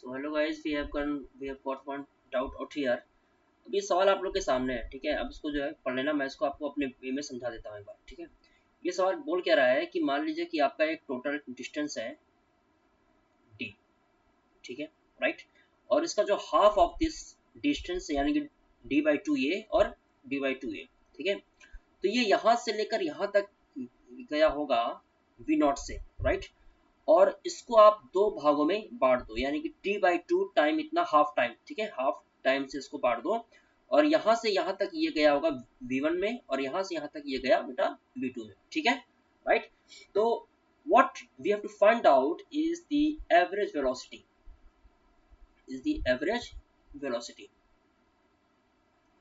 So hello guys, we have got one doubt out here. अब ये सवाल आप लोग के सामने है, ठीक है। अब इसको जो है पढ़ लेना, मैं इसको आपको अपने वे में समझा देता हूँ एक बार, ठीक है। ये सवाल बोल क्या रहा है कि मान लीजिए कि आपका एक टोटल डिस्टेंस है d, ठीक है, राइट। और इसका जो हाफ ऑफ दिस डिस्टेंस यानी कि d/2a और d/2a, ठीक है। तो ये यहाँ से लेकर यहाँ तक गया होगा v0 से, राइट। और इसको आप दो भागों में बांट दो, यानी कि t/2 टाइम इतना हाफ टाइम, ठीक है, हाफ टाइम से इसको बांट दो। और यहाँ से यहाँ तक ये गया होगा v1 में, और यहाँ से यहाँ तक ये गया बेटा v2 में, ठीक है, राइट। तो what we have to find out is the average velocity,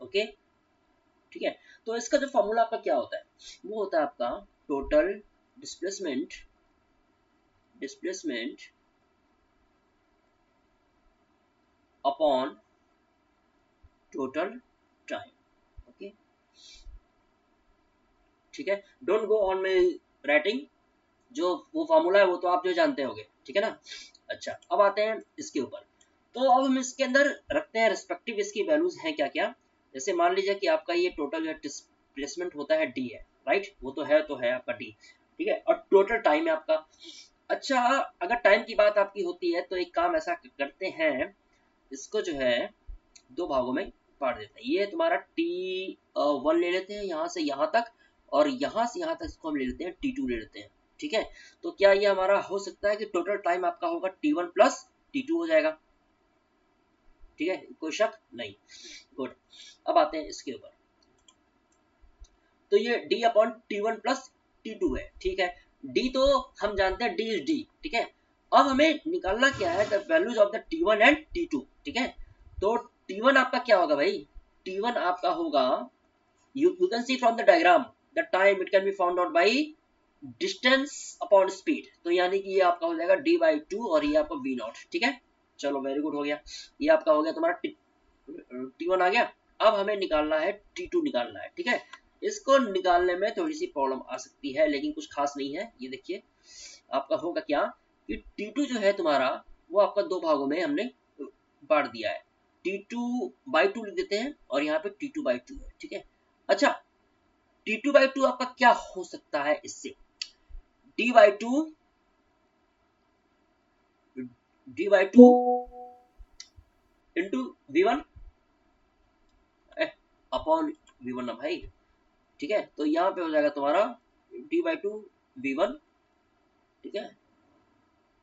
okay, ठीक है। तो इसका जो फॉर्मूला आपका क्या होता है, वो होता है आपका total displacement upon total time, okay, ठीक है। Don't go on my writing, जो वो फॉर्मूला है वो तो आप जो जानते होंगे, ठीक है ना। अच्छा, अब आते हैं इसके ऊपर। तो अब हम इसके अंदर रखते हैं रिस्पेक्टिव इसकी वैल्यूज हैं क्या क्या। जैसे मान लीजिए कि आपका ये टोटल जो डिस्प्लेसमेंट होता है डी है, राइट, वो तो है आपका डी, ठीक है। और टोटल टाइम है आपका। अच्छा, अगर टाइम की बात आपकी होती है तो एक काम ऐसा करते हैं, इसको जो है दो भागों में बांट देते हैं। ये तुम्हारा T1 ले लेते हैं यहाँ से यहाँ तक, और यहाँ से यहाँ तक इसको हम ले लेते हैं T2 ले लेते हैं, ठीक है। तो क्या ये हमारा हो सकता है कि टोटल टाइम आपका होगा T1 प्लस T2 हो जाएगा, ठीक है, कोई शक नहीं। गुड। अब आते हैं इसके ऊपर। तो ये D/T1 प्लस T2 है, ठीक है। D तो हम जानते हैं D इज D, ठीक है। अब हमें निकालना क्या है, the values of the T1 and T2, ठीक है। तो T1 आपका क्या होगा भाई, T1 आपका होगा, you can see from the diagram the time it can be found out by distance upon speed। तो यानी कि ये आपका हो जाएगा d/2 और ये आपका v0, ठीक है। चलो वेरी गुड, हो गया। ये आपका हो गया तुम्हारा T1 आ गया। अब हमें निकालना है T2 निकालना है, ठीक है। इसको निकालने में थोड़ी सी प्रॉब्लम आ सकती है, लेकिन कुछ खास नहीं है। ये देखिए आपका होगा क्या कि T2 जो है तुम्हारा, वो आपका दो भागों में हमने बांट दिया है। T2/2 लिख देते हैं, और यहाँ पे T2/2 है, ठीक है। अच्छा, T2/2 आपका क्या हो सकता है इससे, D/2 into V1 upon V1 ना भाई, ठीक है। तो यहाँ पे हो जाएगा तुम्हारा D/2 V1, ठीक है।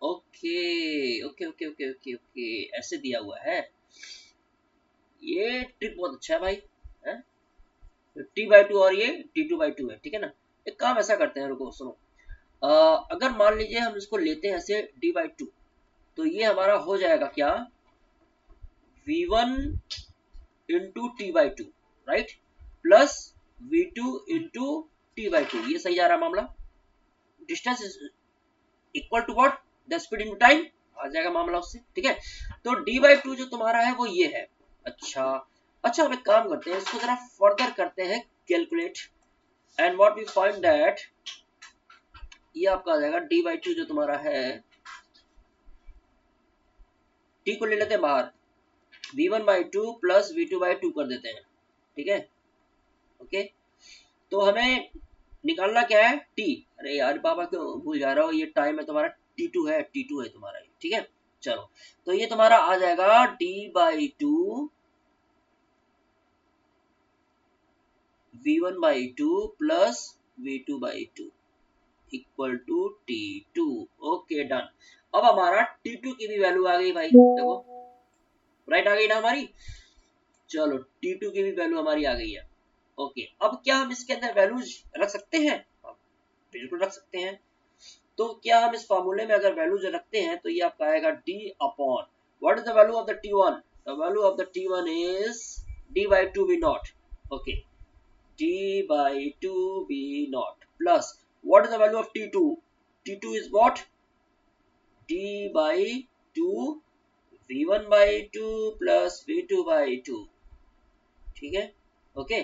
Okay okay okay okay okay okay, ऐसे दिया हुआ है। ये ट्रिक बहुत अच्छा है भाई, है? T/2 और ये T2/2 है, ठीक है ना। एक काम ऐसा करते हैं, रुको सुनो। अगर मान लीजिए हम इसको लेते हैं ऐसे D/2, तो ये हमारा हो जाएगा क्या, V1 into T/2, right, plus V2 into T/2। ये सही जा रहा मामला। Distance is equal to what, the speed into time, आ जाएगा मामला उससे, ठीक है। तो D/2 जो तुम्हारा है वो ये है। अच्छा अच्छा, हम एक काम करते हैं, इसको जरा फर्दर करते हैं calculate, and what we find that, ये आपका आ जाएगा D/2 जो तुम्हारा है, T को ले लेते हैं बाहर, V1/2 प्लस V2/2 कर देते हैं, ठीक है, ओके। तो हमें निकालना क्या है, T। अरे यार बाबा क्यों भूल जा रहा हो, ये टाइम है तुम्हारा T2 है, T2 है तुम्हारा, ठीक है। चलो, तो ये तुम्हारा आ जाएगा D/2 V1/2 plus V2/2 equal to T2। Okay done. अब हमारा T2 की भी वैल्यू आ गई भाई, देखो राइट, आ गई ना हमारी। चलो, T2 की भी वैल्यू हमारी आ गई है, ओके। अब क्या हम इसके अंदर वैल्यूज रख सकते हैं, बिल्कुल रख सकते हैं। तो क्या हम इस फार्मूले में अगर वैल्यूज रखते हैं, तो ये आपका आएगा D upon, what is the value of the T1, the value of the T1 is D/2 V0, okay, D/2 V0 plus what is the value of T2, T2 is what, D/2 V1/2 plus V2/2, ठीक है, okay.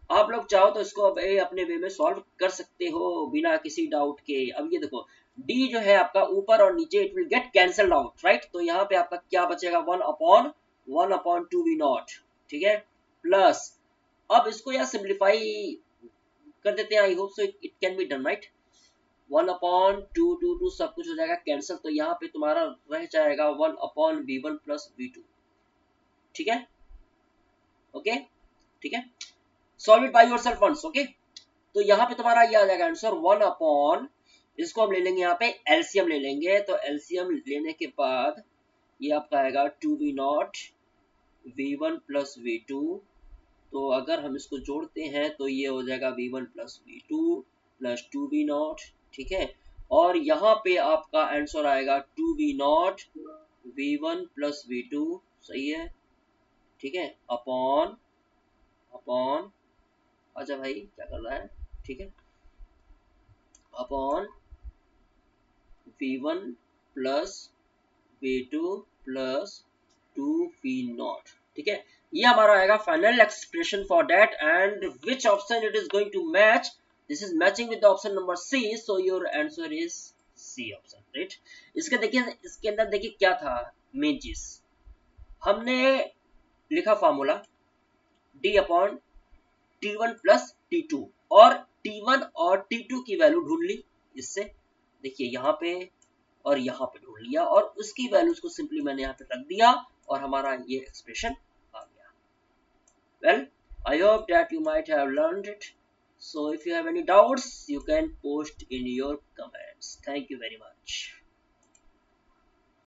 आप लोग चाहो तो इसको अपने वे में solve कर सकते हो बिना किसी डाउट के। अब ये देखो, डी जो है आपका ऊपर और नीचे it will get cancelled out, right. तो यहाँ पे आपका क्या बचेगा, 1 अपॉन 2v0, ठीक है, प्लस, अब इसको यार सिंप्लीफाई कर देते हैं, I hope so it can be done, right. 1/2 सब कुछ हो जाएगा कैंसिल, तो यहाँ पे तुम्हारा रह जाएगा 1/v1 प्लस v2, ठीक है, ओके, ठीक है, solve it by yourself once, okay. तो यहाँ पे तुम्हारा ये आ जाएगा आंसर 1 अपॉन, इसको हम ले लेंगे यहाँ पे एलसीएम ले लेंगे, तो एलसीएम लेने के बाद ये आपका आएगा 2v0 v1 प्लस v2, तो अगर हम इसको जोड़ते हैं तो ये हो जाएगा v1 plus v2 plus 2v0, ठीक है, और यहाँ पे आपका आंसर आएगा 2v0 v1 प्लस v2, सही है, ठीक है, अपॉन अपॉन, अच्छा भाई क्या कर रहा है, ठीक है, upon v1 plus v2 plus 2v0, ठीक है। ये हमारा आएगा final expression for that, and which option it is going to match, this is matching with the option number C, so your answer is C option, right. इसके देखिए, इसके अंदर देखिए क्या था मेन चीज, हमने लिखा formula d upon t1 plus t2, और t1 और t2 की वैल्यू ढूंढ ली, इससे देखिए यहाँ पे और यहाँ पे ढूंढ लिया, और उसकी वैल्यूज को सिंपली मैंने यहाँ पे रख दिया, और हमारा ये एक्सप्रेशन आ गया। Well, I hope that you might have learned it. So if you have any doubts, you can post in your comments. Thank you very much.